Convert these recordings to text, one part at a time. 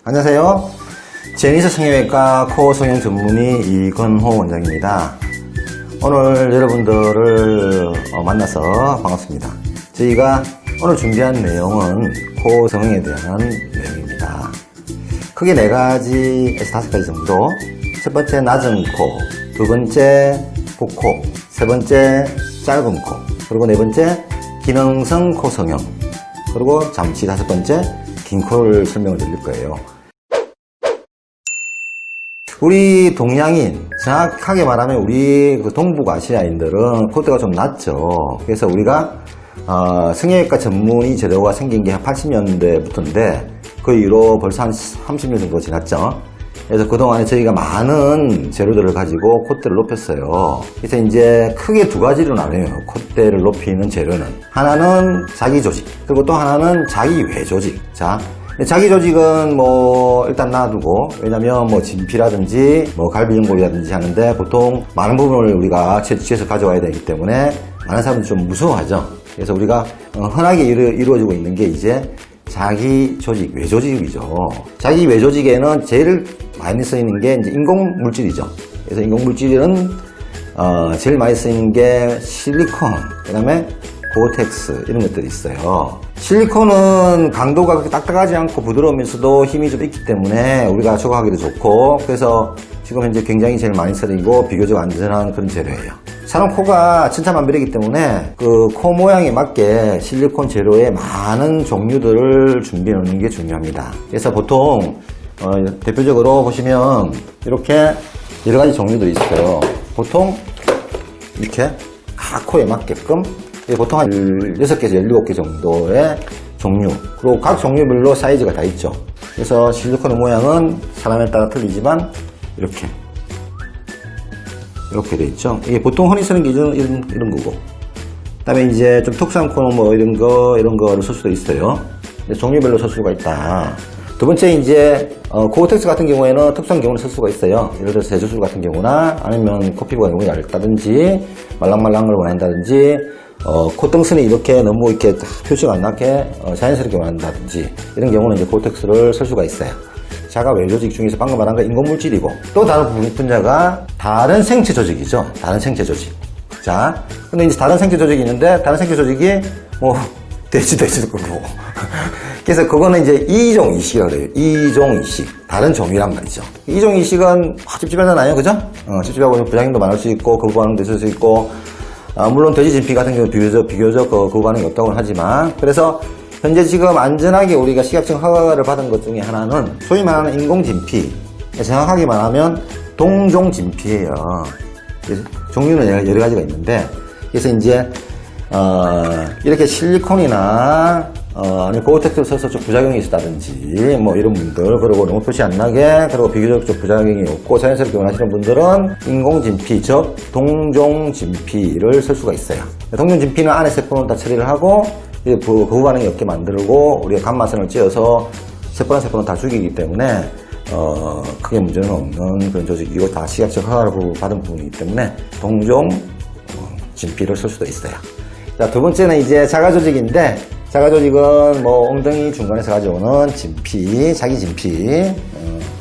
안녕하세요. 제니스 성형외과 코 성형 전문의 이건호 원장입니다. 오늘 여러분들을 만나서 반갑습니다. 저희가 오늘 준비한 내용은 코 성형에 대한 내용입니다. 크게 4가지에서 5가지 정도. 첫 번째 낮은 코, 두 번째 복코, 세 번째 짧은 코, 그리고 네 번째 기능성 코 성형, 그리고 잠시 5번째 긴 코를 설명을 드릴 거예요. 우리 동양인, 정확하게 말하면 우리 동북아시아인들은 콧대가 좀 낮죠. 그래서 우리가 성형외과 전문의 재료가 생긴 게 한 80년대부터인데 그 이후로 벌써 한 30년 정도 지났죠. 그래서 그동안에 저희가 많은 재료들을 가지고 콧대를 높였어요. 그래서 이제 크게 2가지로 나눠요. 콧대를 높이는 재료는. 하나는 자기 조직, 그리고 또 하나는 자기 외 조직. 자, 자기 조직은 일단 놔두고, 왜냐면 진피라든지 갈비연골이라든지 하는데 보통 많은 부분을 우리가 채취해서 가져와야 되기 때문에 많은 사람들이 좀 무서워하죠. 그래서 우리가 흔하게 이루어지고 있는 게 이제 자기 조직, 외 조직이죠. 자기 외 조직에는 제일 많이 쓰이는 게 이제 인공 물질이죠. 그래서 인공 물질은 제일 많이 쓰이는 게 실리콘, 그 다음에 고텍스 이런 것들이 있어요. 실리콘은 강도가 그렇게 딱딱하지 않고 부드러우면서도 힘이 좀 있기 때문에 우리가 조각하기도 좋고, 그래서 지금 현재 굉장히 제일 많이 쓰이고 비교적 안전한 그런 재료예요. 사람 코가 천차만별이기 때문에 그 코 모양에 맞게 실리콘 재료의 많은 종류들을 준비해 놓는 게 중요합니다. 그래서 보통 대표적으로 보시면 이렇게 여러 가지 종류들이 있어요. 보통 이렇게 각 코에 맞게끔 보통 한 16개에서 17개 정도의 종류, 그리고 각 종류별로 사이즈가 다 있죠. 그래서 실리콘의 모양은 사람에 따라 틀리지만 이렇게 돼 있죠. 이게 보통 흔히 쓰는 게 이런 거고, 그 다음에 이제 좀 특수한 코는 이런 거를 쓸 수도 있어요. 근데 종류별로 쓸 수가 있다. 두 번째, 이제 고텍스 같은 경우에는 특수한 경우는 쓸 수가 있어요. 예를 들어서 제주술 같은 경우나, 아니면 코피부가 너무 얇다든지 말랑말랑한 걸 원한다든지, 콧등선이 이렇게 너무 이렇게 표시가 안 나게 자연스럽게 원한다든지, 이런 경우는 이제 고텍스를 쓸 수가 있어요. 자가 외 조직 중에서 방금 말한 건 인공물질이고, 또 다른 분자가 다른 생체 조직이죠. 다른 생체 조직. 자, 근데 이제 다른 생체 조직이 있는데, 다른 생체 조직이 돼지도 있을 거고. 그래서 그거는 이제 이종 이식이라고 해요. 이종 이식. 다른 종이란 말이죠. 이종 이식은 찝찝하잖아요. 그죠? 찝찝하고 부작용도 많을 수 있고, 거부 반응도 있을 수 있고, 물론 돼지 진피 같은 경우는 비교적 거부 반응이 없다고는 하지만, 그래서 현재 지금 안전하게 우리가 식약청 허가를 받은 것 중에 하나는 소위 말하는 인공진피, 정확하게 말하면 동종진피예요. 종류는 여러 가지가 있는데, 그래서 이제 이렇게 실리콘이나 아니면 고텍스를 써서 좀 부작용이 있다든지 이런 분들, 그리고 너무 표시 안 나게, 그리고 비교적 좀 부작용이 없고 자연스럽게 원하시는 분들은 인공진피, 즉 동종진피를 쓸 수가 있어요. 동종진피는 안에 세포는 다 처리를 하고 거부 반응이 없게 만들고 우리가 감마선을 찧어서 세포는 다 죽이기 때문에 크게 문제는 없는 그런 조직이고, 다 식약청 허가를 받은 부분이기 때문에 동종 진피를 쓸 수도 있어요. 자, 두 번째는 이제 자가조직인데, 자가조직은 엉덩이 중간에서 가져오는 진피, 자기 진피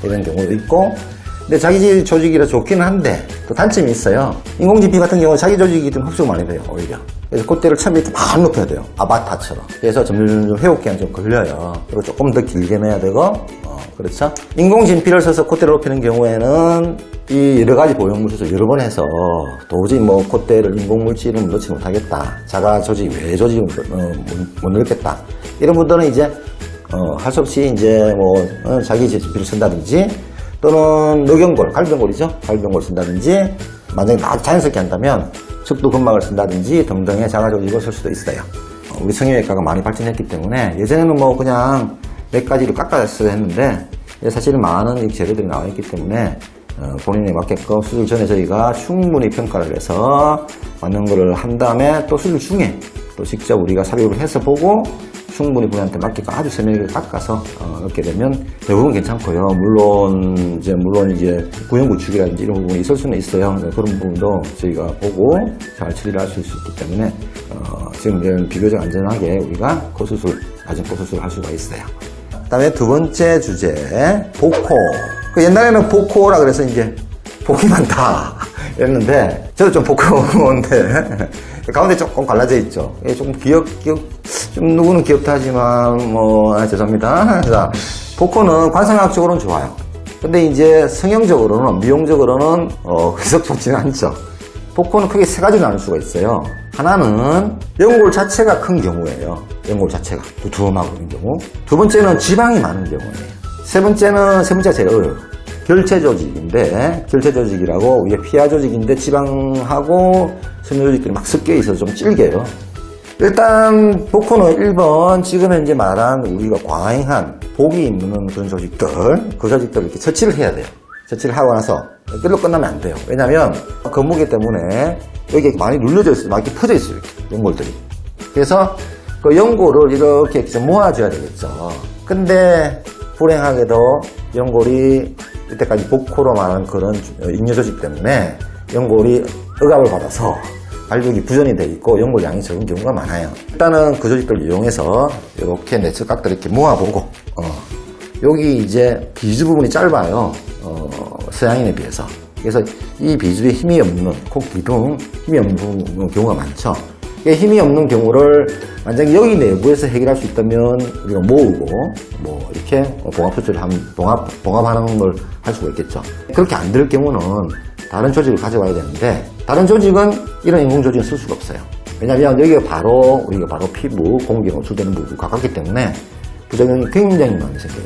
이런 경우도 있고, 근데 자기 조직이라 좋기는 한데 또 단점이 있어요. 인공진피 같은 경우는 자기 조직이기 때문에 흡수가 많이 돼요, 오히려. 그래서 콧대를 처음에 이렇게 막 높여야 돼요, 아바타처럼. 그래서 점점 회복기간 좀 걸려요. 그리고 조금 더 길게 내야 되고, 그렇죠? 인공진피를 써서 콧대를 높이는 경우에는 이 여러 가지 보형물 써서 여러 번 해서 도저히 콧대를 인공물질은 넣지 못하겠다, 자가 조직, 외 조직은 못 넣겠다, 이런 분들은 이제 할 수 없이 이제 자기 진피를 쓴다든지, 또는 늑연골, 갈비연골이죠. 갈비연골 쓴다든지, 만약에 자연스럽게 한다면 척두근막을 쓴다든지 등등의 자가조직을 쓸 수도 있어요. 우리 성형외과가 많이 발전했기 때문에 예전에는 그냥 몇 가지로 깎아서 했는데, 사실은 많은 재료들이 나와 있기 때문에 본인에 맞게끔 수술 전에 저희가 충분히 평가를 해서 맞는 거를 한 다음에 또 수술 중에 또 직접 우리가 삽입을 해서 보고 충분히 본인한테 맞게끔 아주 세밀하게 깎아서 넣게 되면 대부분 괜찮고요. 물론 이제 구형구축이라든지 이런 부분이 있을 수는 있어요. 그런 부분도 저희가 보고 잘 처리를 할 수 있기 때문에 지금 비교적 안전하게 우리가 낮은 코수술을 할 수가 있어요. 다음에 두 번째 주제, 복코. 그 옛날에는 복코라 그래서 이제 복이 많다 이랬는데, 저도 좀 복코인데 가운데 조금 갈라져 있죠. 조금 좀 누구는 귀엽다 하지만 죄송합니다. 자, 복코는 관상학적으로는 좋아요. 근데 이제 성형적으로는, 미용적으로는 그썩 좋지는 않죠. 복코는 크게 세 가지로 나눌 수가 있어요. 하나는 연골 자체가 큰 경우예요. 연골 자체가 두툼하고 그런 경우. 두 번째는 지방이 많은 경우예요. 세 번째가 제일 어려워요. 결체 조직인데, 결체 조직이라고 이게 피하 조직인데 지방하고 섬유 조직들이 막 섞여 있어서 좀 질겨요. 일단 복코는 1번 지금 현재 말한 우리가 과잉한 복이 있는 그런 조직들, 그 조직들을 이렇게 처치를 해야 돼요. 처치를 하고 나서 끌로 끝나면 안 돼요. 왜냐면 거무게 때문에 여기 많이 눌려져 있어요. 막 이렇게 퍼져 있어요. 이렇게 연골들이. 그래서 그 연골을 이렇게 좀 모아줘야 되겠죠. 근데 불행하게도 연골이 이때까지 복코로 말하는 그런 잉여 조직 때문에 연골이 억압을 받아서 발육이 부전이 돼 있고 연골 양이 적은 경우가 많아요. 일단은 그 조직들을 이용해서 이렇게 내측각들을 이렇게 모아보고, 여기 이제 비주 부분이 짧아요. 서양인에 비해서. 그래서 이 비주에 힘이 없는, 코 기둥 힘이 없는 경우가 많죠. 힘이 없는 경우를 만약에 여기 내부에서 해결할 수 있다면 우리가 모으고 이렇게 봉합수술을 봉합하는 걸 할 수가 있겠죠. 그렇게 안 될 경우는 다른 조직을 가져와야 되는데, 다른 조직은 이런 인공 조직은 쓸 수가 없어요. 왜냐하면 여기가 우리가 바로 피부, 공기가 노출되는 부분과 가깝기 때문에 부작용이 굉장히 많이 생겨요.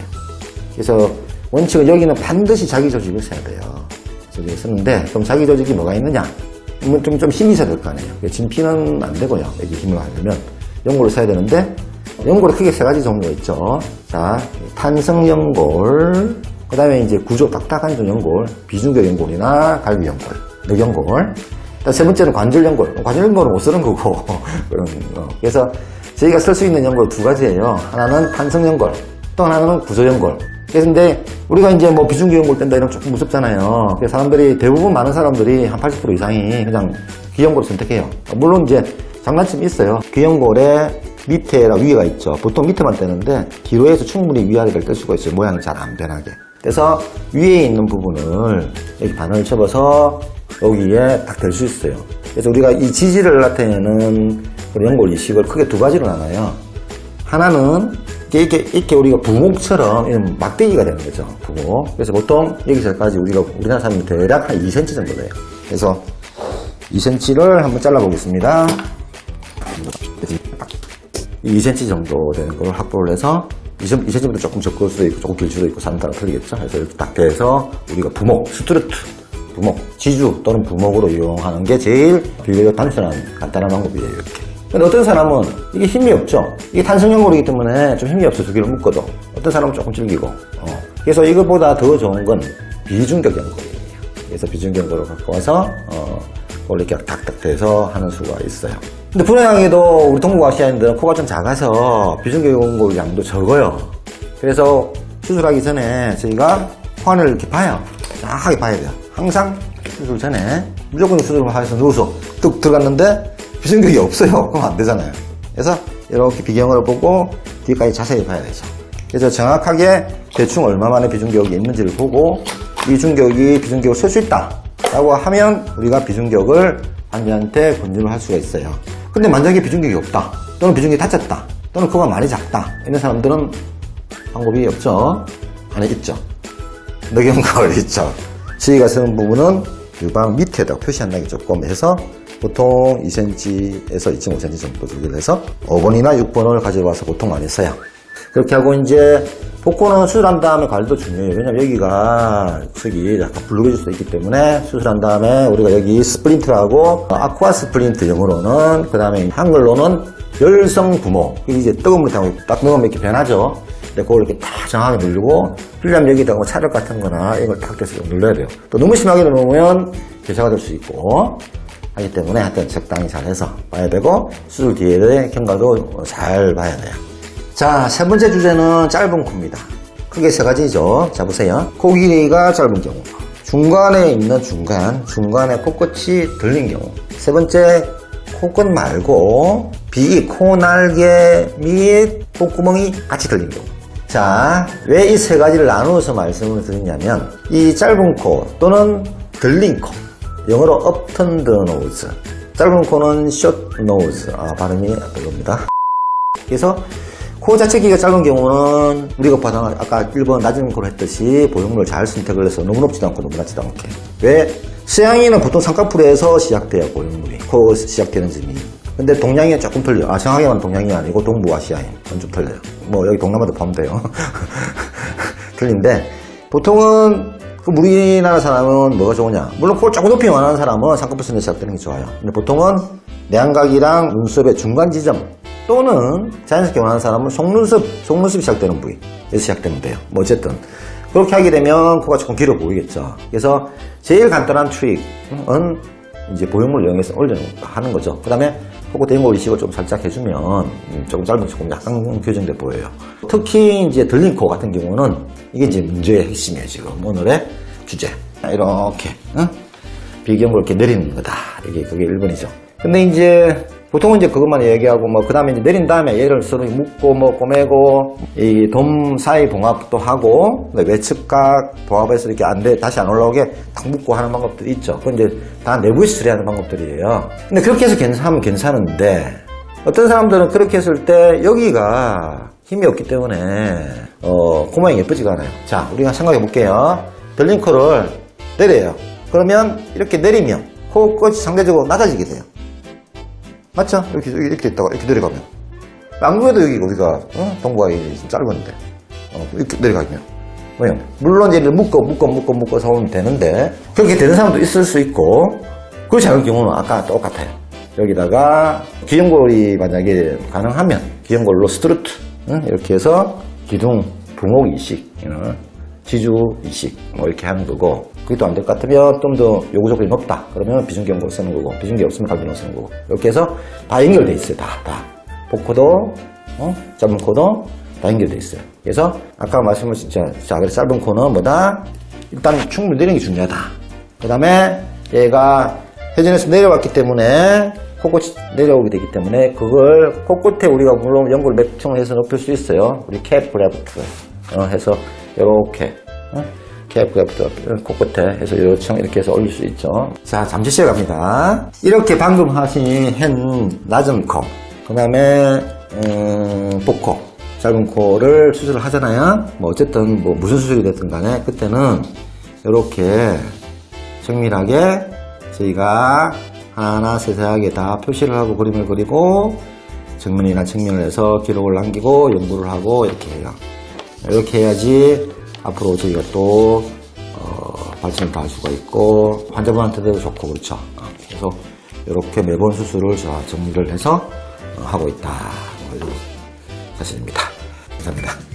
그래서 원칙은 여기는 반드시 자기 조직을 써야 돼요. 조직을 쓰는데, 그럼 자기 조직이 뭐가 있느냐? 좀 힘이 있어야 될 거 아니에요. 진피는 안 되고요. 여기 힘을 하려면 연골을 써야 되는데, 연골이 크게 세 가지 종류가 있죠. 자, 탄성연골, 그 다음에 이제 구조 딱딱한 연골, 비중격 연골이나 갈비 연골, 늑연골. 세 번째는 관절 연골. 관절 연골은 못 쓰는 거고. 그래서 저희가 쓸 수 있는 연골 두 가지예요. 하나는 탄성연골, 또 하나는 구조 연골. 그래서 근데 우리가 이제 비중격 연골 뗀다 이러면 조금 무섭잖아요. 그래서 대부분 많은 사람들이 한 80% 이상이 그냥 귀연골을 선택해요. 물론 이제 장단점이 있어요. 귀연골의 밑에랑 위에가 있죠. 보통 밑에만 떼는데 뒤로 해서 충분히 위아래를 뗄 수가 있어요. 모양이 잘 안 변하게. 그래서 위에 있는 부분을 이렇게 바늘을 접어서 여기에 딱 댈 수 있어요. 그래서 우리가 이 지지를 나타내는 연골 이식을 크게 두 가지로 나눠요. 하나는 이렇게 우리가 부목처럼 이런 막대기가 되는 거죠. 부목. 그래서 보통 여기서까지 우리나라 사람이 대략 한 2cm 정도 돼요. 그래서 2cm를 한번 잘라보겠습니다. 2cm 정도 되는 걸 확보를 해서 2cm보다 조금 적을 수도 있고 조금 길 수도 있고 사람 따라 틀리겠죠. 그래서 이렇게 딱 대서 우리가 부목, 스트루트, 부목, 지주 또는 부목으로 이용하는 게 제일 비교적 단순한 간단한 방법이에요. 이렇게. 근데 어떤 사람은 이게 힘이 없죠. 이게 탄성연골이기 때문에 좀 힘이 없어 두 개를 묶어도. 어떤 사람은 조금 질기고. 그래서 이것보다 더 좋은 건 비중격 연골이에요. 그래서 비중격 연골을 갖고 와서 그걸 이렇게 탁탁 대서 하는 수가 있어요. 근데 불행하게도 우리 동북 아시아인들은 코가 좀 작아서 비중격 연골 양도 적어요. 그래서 수술하기 전에 저희가 환을 이렇게 봐요. 정확하게 봐야 돼요. 항상 수술 전에 무조건 수술을 해서 누워서 뚝 들어갔는데 비중격이 없어요. 그럼 안 되잖아요. 그래서 이렇게 비경을 보고 뒤까지 자세히 봐야 되죠. 그래서 정확하게 대충 얼마만에 비중격이 있는지를 보고 이 중격이 비중격을 쓸 수 있다 라고 하면 우리가 비중격을 환자한테 권유를 할 수가 있어요. 근데 만약에 비중격이 없다, 또는 비중격이 다쳤다, 또는 코가 많이 작다 이런 사람들은 방법이 없죠. 안에 있죠. 늑연골 있죠. 저희가 쓰는 부분은 유방 밑에다 표시한다는 게 조금 해서 보통 2cm에서 2.5cm 정도 두개를 해서 5번이나 6번을 가져와서 보통 많이 써요. 그렇게 하고 이제 복코는 수술한 다음에 관리도 중요해요. 왜냐면 여기가 저기 약간 불룩해질 수도 있기 때문에 수술한 다음에 우리가 여기 스플린트라고 아쿠아 스플린트 영어로는, 그 다음에 한글로는 열성 부모. 이제 뜨거운 물에 딱 넣으면 이렇게 변하죠. 근데 그걸 이렇게 딱 정확하게 누르고 필요하면 여기다가 뭐 차력 같은 거나 이걸 딱 대서 좀 눌러야 돼요. 또 너무 심하게 누르면 괴사가 될 수 있고 하기 때문에 하여튼 적당히 잘 해서 봐야 되고 수술 뒤에의 경과도 잘 봐야 돼요. 자, 세 번째 주제는 짧은 코입니다. 크게 세 가지죠. 자, 보세요. 코 길이가 짧은 경우, 중간에 있는 중간에 코끝이 들린 경우, 세 번째 코끝 말고 비, 코 날개 및 콧구멍이 같이 들린 경우. 자, 왜 이 세 가지를 나누어서 말씀을 드리냐면, 이 짧은 코 또는 들린 코, 영어로 up turned nose, 짧은 코는 short nose, 발음이 별로입니다. 그래서 코 자체 길이가 짧은 경우는 우리가 아까 1번 낮은 코로 했듯이 보형물을 잘 선택을 해서 너무 높지도 않고 너무 낮지도 않게. 왜? 서양인은 보통 쌍꺼풀에서 시작돼요, 보형물이. 코 시작되는 점이. 근데 동양인은 조금 틀려요. 정확하게 말하면 동양인이 아니고 동부아시아인. 그건 좀 틀려요. 뭐 여기 동남아도 포함돼요. 틀린데 보통은 우리나라 사람은 뭐가 좋으냐? 물론 코를 조금 높이 원하는 사람은 쌍꺼풀선에서 시작되는 게 좋아요. 근데 보통은 내안각이랑 눈썹의 중간 지점 또는 자연스럽게 원하는 사람은 속눈썹이 시작되는 부위에서 시작되면 돼요. 뭐 어쨌든 그렇게 하게 되면 코가 조금 길어 보이겠죠. 그래서 제일 간단한 트릭은 이제 보형물을 이용해서 하는 거죠. 그 다음에 코끝 대용골 이식을 좀 살짝 해주면 조금 짧은 조금 약간 교정돼 보여요. 특히 이제 들린 코 같은 경우는 이게 이제 문제의 핵심이에요. 지금 오늘의 주제. 이렇게 비경골 이렇게 내리는 거다. 이게 그게 1번이죠. 근데 이제 보통은 이제 그것만 얘기하고 뭐 그 다음에 이제 내린 다음에 얘를 서로 묶고 뭐 꼬매고 이 돔 사이 봉합도 하고 외측각 봉합해서 이렇게 다시 안 올라오게 딱 묶고 하는 방법들이 있죠. 그건 이제 다 내부에서 처리하는 방법들이에요. 근데 그렇게 해서 하면 괜찮은데 어떤 사람들은 그렇게 했을 때 여기가 힘이 없기 때문에 코 모양이 예쁘지가 않아요. 자, 우리가 생각해 볼게요. 들린 코를 내려요. 그러면 이렇게 내리면 코 끝이 상대적으로 낮아지게 돼요. 맞죠? 이렇게 있다가 이렇게 내려가면 안 그래도 여기 우리가 동부가 짧은데 이렇게 내려가면 왜요? 물론 얘를 묶어서 오면 되는데 그렇게 되는 사람도 있을 수 있고 그렇지 않은 경우는 아까 똑같아요. 여기다가 기형골이 만약에 가능하면 기형골로 스트루트 이렇게 해서 기둥 붕옥 이식 지주 이식 뭐 이렇게 하는 거고 그게 또 안 될 것 같으면 좀 더 요구 조건이 높다 그러면 비중기형골 쓰는 거고 비중기 없으면 갈비형 쓰는 거고 이렇게 해서 다 연결돼 있어요. 다 복코도 짧은 코도 다 연결돼 있어요. 그래서 아까 말씀하신 짧은 코는 뭐다? 일단 충분히 내리는 게 중요하다. 그 다음에 얘가 회전에서 내려왔기 때문에 코끝이 내려오게 되기 때문에 그걸 코끝에 우리가 물론 연골 맥청을 해서 높일 수 있어요. 우리 캡 그래프트 해서 이렇게 캡 그래프트 코끝에 해서 이렇게 해서 올릴 수 있죠. 자, 잠시 시작합니다. 이렇게 방금 하신 낮은 코, 그 다음에 복코, 짧은 코를 수술을 하잖아요. 뭐 어쨌든 뭐 무슨 수술이 됐든 간에 그때는 이렇게 정밀하게 저희가 하나하나 세세하게 다 표시를 하고 그림을 그리고 정면이나 측면을 해서 기록을 남기고 연구를 하고 이렇게 해요. 이렇게 해야지 앞으로 저희가 또 발전을 다 할 수가 있고 환자분한테도 좋고 그렇죠. 그래서 이렇게 매번 수술을 정리를 해서 하고 있다. 이런 사실입니다. 감사합니다.